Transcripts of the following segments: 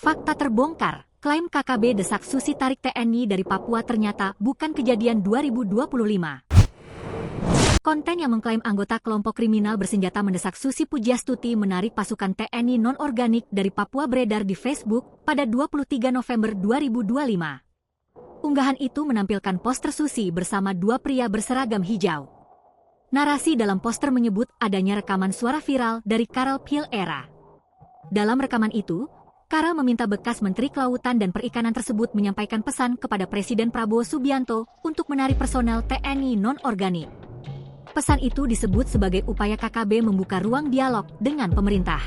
Fakta terbongkar, klaim KKB desak Susi tarik TNI dari Papua ternyata bukan kejadian 2025. Konten yang mengklaim anggota kelompok kriminal bersenjata mendesak Susi Pujiastuti menarik pasukan TNI non-organik dari Papua beredar di Facebook pada 23 November 2025. Unggahan itu menampilkan poster Susi bersama dua pria berseragam hijau. Narasi dalam poster menyebut adanya rekaman suara viral dari Karel Piel-era. Dalam rekaman itu, Karel meminta bekas Menteri Kelautan dan Perikanan tersebut menyampaikan pesan kepada Presiden Prabowo Subianto untuk menarik personel TNI non-organik. Pesan itu disebut sebagai upaya KKB membuka ruang dialog dengan pemerintah.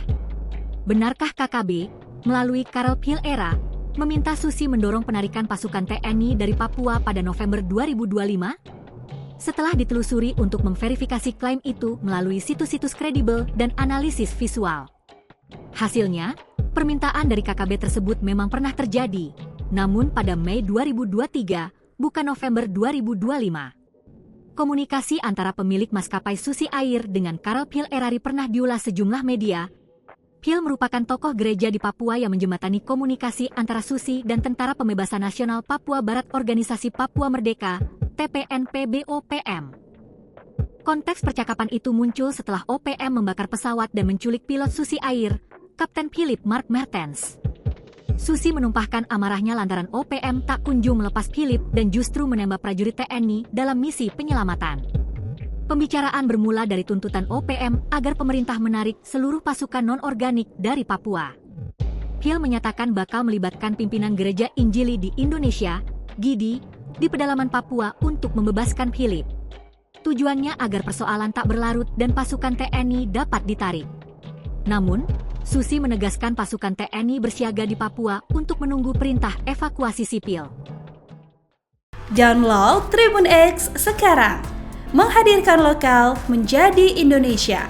Benarkah KKB, melalui Karel Piel-era, meminta Susi mendorong penarikan pasukan TNI dari Papua pada November 2025? Setelah ditelusuri untuk memverifikasi klaim itu melalui situs-situs kredibel dan analisis visual. Hasilnya, permintaan dari KKB tersebut memang pernah terjadi, namun pada Mei 2023, bukan November 2025. Komunikasi antara pemilik maskapai Susi Air dengan Karel Piel-era pernah diulas sejumlah media. Piel merupakan tokoh gereja di Papua yang menjembatani komunikasi antara Susi dan Tentara Pembebasan Nasional Papua Barat Organisasi Papua Merdeka, TPNP-BOPM. Konteks percakapan itu muncul setelah OPM membakar pesawat dan menculik pilot Susi Air, Kapten Philip Mark Mertens. Susi menumpahkan amarahnya lantaran OPM tak kunjung melepas Philip dan justru menembak prajurit TNI dalam misi penyelamatan. Pembicaraan bermula dari tuntutan OPM agar pemerintah menarik seluruh pasukan non-organik dari Papua. Phil menyatakan bakal melibatkan pimpinan gereja Injili di Indonesia, GIDI, di pedalaman Papua untuk membebaskan Philip. Tujuannya agar persoalan tak berlarut dan pasukan TNI dapat ditarik. Namun, Susi menegaskan pasukan TNI bersiaga di Papua untuk menunggu perintah evakuasi sipil. Download Tribun X sekarang, menghadirkan lokal menjadi Indonesia.